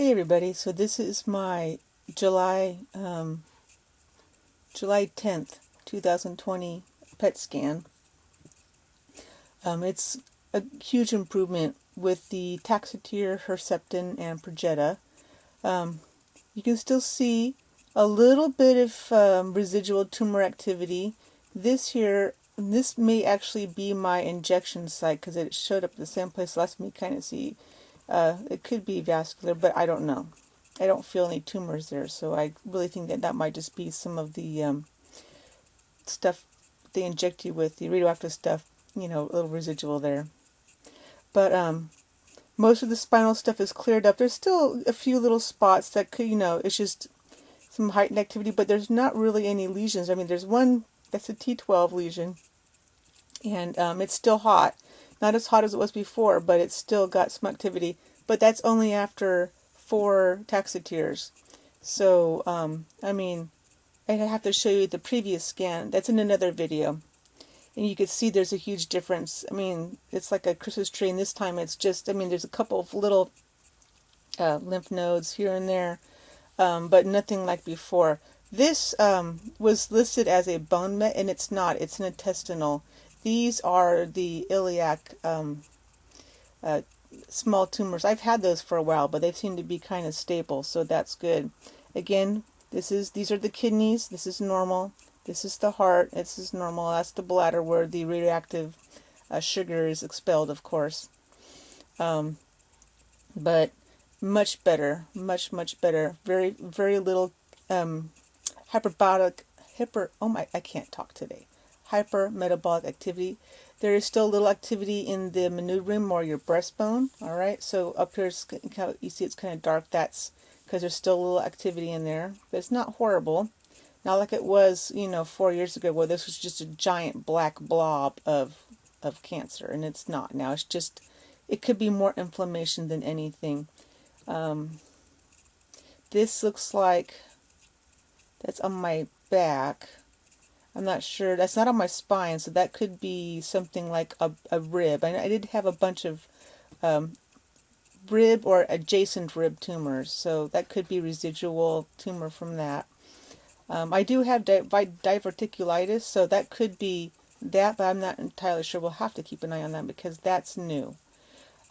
Hey everybody, so this is my July 10th, 2020 PET scan. It's a huge improvement with the taxotere, herceptin, and perjeta. You can still see a little bit of residual tumor activity. This may actually be my injection site because it showed up the same place last me kind of see. It could be vascular, but I don't know. I don't feel any tumors there, so I really think that might just be some of the stuff they inject you with, the radioactive stuff, a little residual there. But most of the spinal stuff is cleared up. There's still a few little spots that could, it's just some heightened activity, but there's not really any lesions. I mean, there's one that's a T12 lesion, and it's still hot. Not as hot as it was before, but it's still got some activity. But that's only after 4 taxoteres. So, I mean, I have to show you the previous scan. That's in another video. And you can see there's a huge difference. I mean, it's like a Christmas tree, and this time it's just, there's a couple of little lymph nodes here and there, but nothing like before. This was listed as a bone met, and it's not. It's an intestinal. These are the iliac small tumors. I've had those for a while, but they seem to be kind of stable, so that's good. Again, these are the kidneys. This is normal. This is the heart. This is normal. That's the bladder where the radioactive sugar is expelled, of course. But much better, much better. Very, very little hypermetabolic activity. There is still a little activity in the manubrium or your breastbone. All right, so up here you see it's kind of dark. That's because there's still a little activity in there, but it's not horrible. Not like it was, 4 years ago, where this was just a giant black blob of cancer, and it's not now. It's just, it could be more inflammation than anything. This looks like that's on my back. I'm not sure. That's not on my spine, so that could be something like a rib. I did have a bunch of rib or adjacent rib tumors, so that could be residual tumor from that. I do have diverticulitis, so that could be that, but I'm not entirely sure. We'll have to keep an eye on that because that's new.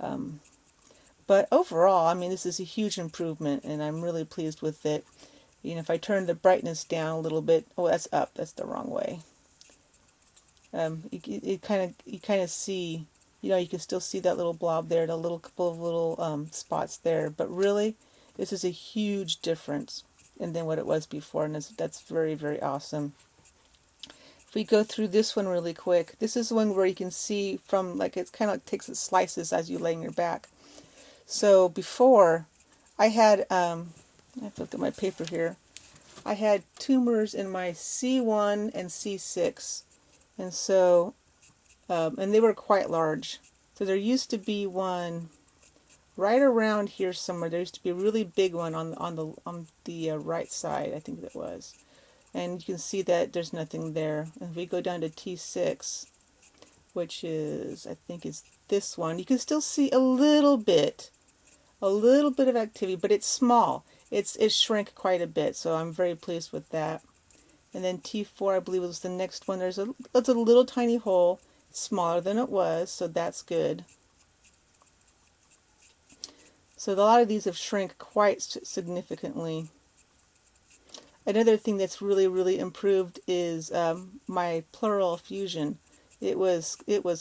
But overall, this is a huge improvement, and I'm really pleased with it. If I turn the brightness down a little bit, oh, that's up. That's the wrong way. You kind of see, you can still see that little blob there, the couple of little spots there. But really, this is a huge difference than what it was before, and that's very, very awesome. If we go through this one really quick, this is one where you can see from, it's kind of like takes its slices as you lay on your back. So before, I had, I have to look at my paper here. I had tumors in my C1 and C6, and so, and they were quite large. So there used to be one right around here somewhere. There used to be a really big one on the right side, I think that was. And you can see that there's nothing there. And if we go down to T6, which is, I think it's this one, you can still see a little bit of activity, but it's small. It shrank quite a bit, so I'm very pleased with that. And then T4, I believe, was the next one. It's a little tiny hole, smaller than it was, so that's good. So a lot of these have shrank quite significantly. Another thing that's really, really improved is my pleural effusion. It was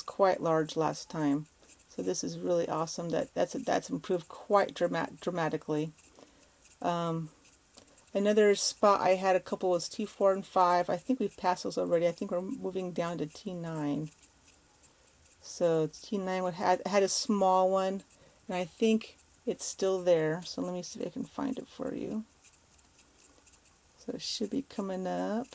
quite large last time. So this is really awesome. That's improved quite dramatically. Another spot I had a couple was T4 and 5. I think we've passed those already. I think we're moving down to T9. So T9 had a small one, and I think it's still there. So let me see if I can find it for you. So it should be coming up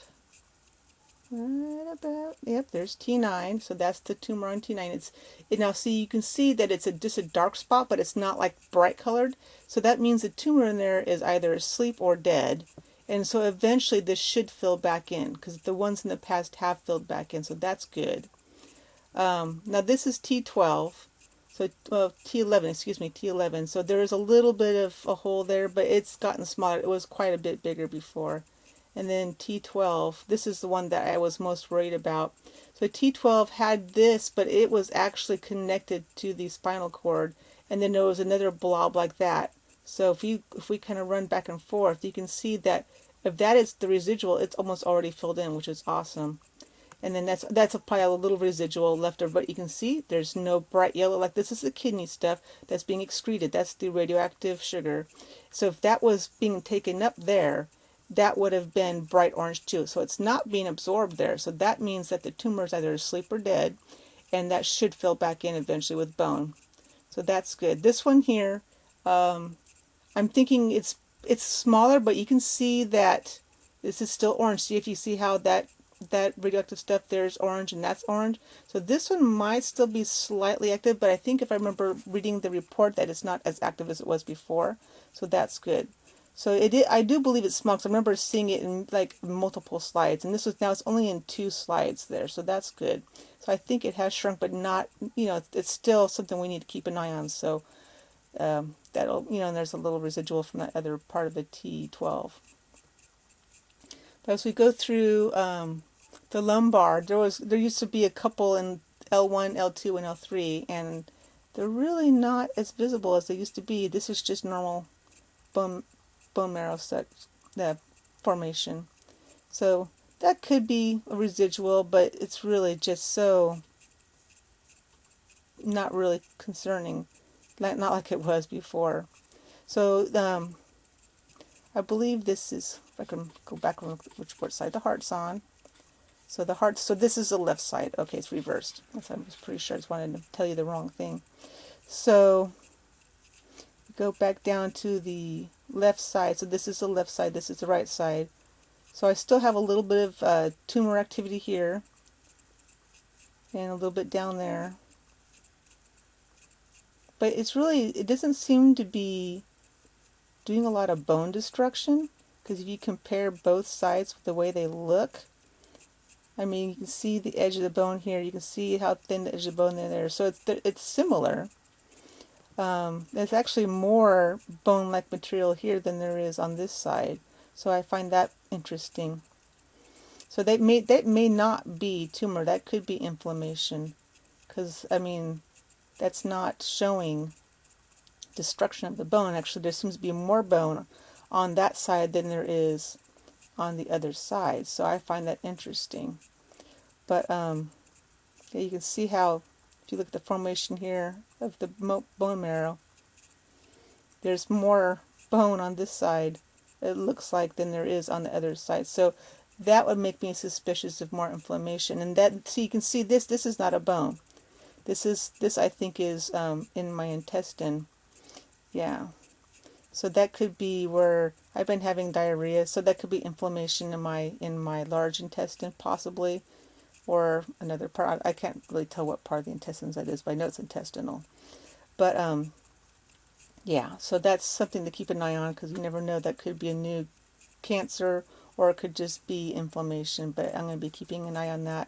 right about, yep, there's T9. So that's the tumor on T9. Now see, you can see that it's just a dark spot, but it's not like bright colored. So that means the tumor in there is either asleep or dead. And so eventually this should fill back in, because the ones in the past have filled back in, so that's good. Now this is T12. So, well, T11, excuse me, T11. So there is a little bit of a hole there, but it's gotten smaller. It was quite a bit bigger before. And then T12, this is the one that I was most worried about. So T12 had this, but it was actually connected to the spinal cord. And then there was another blob like that. So if we kind of run back and forth, you can see that if that is the residual, it's almost already filled in, which is awesome. And then that's probably a little residual left over, but you can see there's no bright yellow. Like, this is the kidney stuff that's being excreted. That's the radioactive sugar. So if that was being taken up there, that would have been bright orange too. So it's not being absorbed there. So that means that the tumor is either asleep or dead, and that should fill back in eventually with bone. So that's good. This one here, I'm thinking it's smaller, but you can see that this is still orange. See if you see how that radioactive stuff there is orange and that's orange. So this one might still be slightly active, but I think if I remember reading the report that it's not as active as it was before. So that's good. So I do believe it's small, because I remember seeing it in like multiple slides, and now it's only in 2 slides there, so that's good. So I think it has shrunk, but not, it's still something we need to keep an eye on. So that'll, and there's a little residual from that other part of the T12. But as we go through the lumbar, there used to be a couple in L1, L2, and L3, and they're really not as visible as they used to be. This is just normal bone marrow formation. So that could be a residual, but it's really just so not really concerning, not like it was before. So I believe this is, if I can go back and look at which side the heart's on. So this is the left side. Okay, it's reversed. I was pretty sure I just wanted to tell you the wrong thing. So go back down to the left side. So this is the left side, this is the right side. So I still have a little bit of tumor activity here, and a little bit down there. But it doesn't seem to be doing a lot of bone destruction, because if you compare both sides with the way they look, I mean, you can see the edge of the bone here, you can see how thin the edge of the bone is there. So it's similar. There's actually more bone-like material here than there is on this side. So I find that interesting. So that may not be tumor, that could be inflammation, because I mean, that's not showing destruction of the bone. Actually, there seems to be more bone on that side than there is on the other side. So I find that interesting. But yeah, you can see how, if you look at the formation here of the bone marrow, there's more bone on this side, it looks like, than there is on the other side. So that would make me suspicious of more inflammation. And that, so you can see this is not a bone. This I think is in my intestine. Yeah. So that could be where I've been having diarrhea. So that could be inflammation in my large intestine, possibly, or another part. I can't really tell what part of the intestines that is, but I know it's intestinal. But yeah, so that's something to keep an eye on, because you never know, that could be a new cancer, or it could just be inflammation. But I'm going to be keeping an eye on that.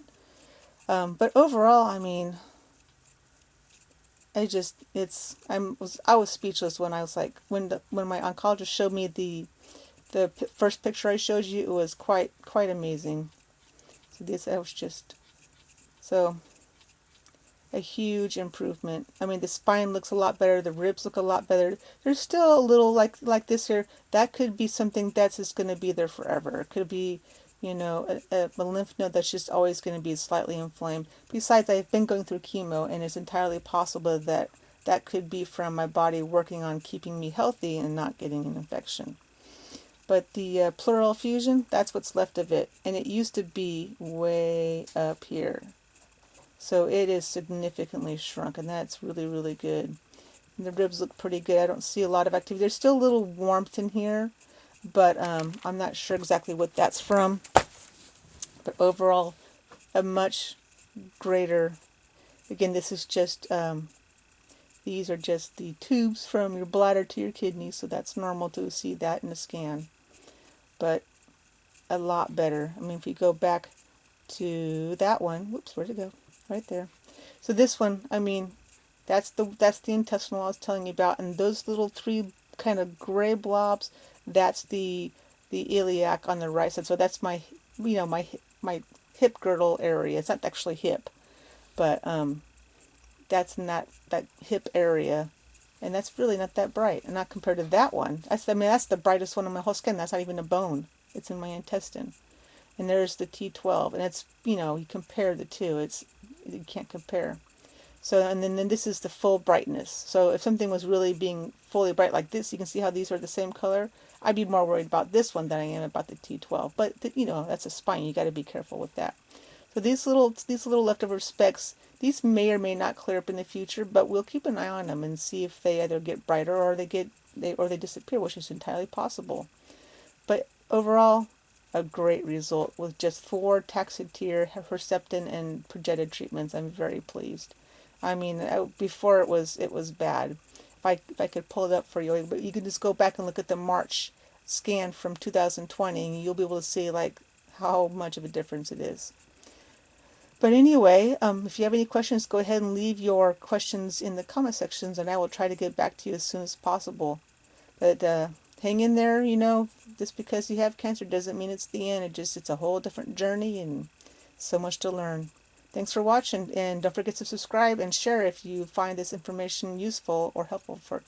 But overall, I mean, I was speechless when I was like, when my oncologist showed me the first picture I showed you. It was quite amazing. So I was just, so a huge improvement. I mean, the spine looks a lot better, the ribs look a lot better. There's still a little like this here. That could be something that's just going to be there forever. It could be, a lymph node that's just always going to be slightly inflamed. Besides, I've been going through chemo, and it's entirely possible that could be from my body working on keeping me healthy and not getting an infection. But the pleural effusion, that's what's left of it. And it used to be way up here. So it is significantly shrunk, and that's really, really good. And the ribs look pretty good. I don't see a lot of activity. There's still a little warmth in here, but I'm not sure exactly what that's from. But overall, a much greater, again, this is just, these are just the tubes from your bladder to your kidneys, so that's normal to see that in a scan. But a lot better. I mean, if you go back to that one, whoops, where'd it go? Right there. So this one, I mean, That's the intestinal I was telling you about, and those little three kind of gray blobs, that's the iliac on the right side. So that's my, my hip girdle area. It's not actually hip, but that's in that hip area, and that's really not that bright, and not compared to that one. I mean, that's the brightest one on my whole skin. That's not even a bone. It's in my intestine. And there's the T12, and it's, you compare the two. You can't compare. So, and then this is the full brightness. So if something was really being fully bright like this, you can see how these are the same color. I'd be more worried about this one than I am about the T12. But that's a spine. You got to be careful with that. So these little leftover specks, these may or may not clear up in the future, but we'll keep an eye on them and see if they either get brighter or they disappear, which is entirely possible. But overall, a great result with just 4 taxotere, herceptin, and perjeta treatments. I'm very pleased. I mean, before it was bad. If I could pull it up for you, but you can just go back and look at the March scan from 2020, and you'll be able to see like how much of a difference it is. But anyway, if you have any questions, go ahead and leave your questions in the comment sections, and I will try to get back to you as soon as possible. But hang in there, just because you have cancer doesn't mean it's the end. It's a whole different journey and so much to learn. Thanks for watching, and don't forget to subscribe and share if you find this information useful or helpful for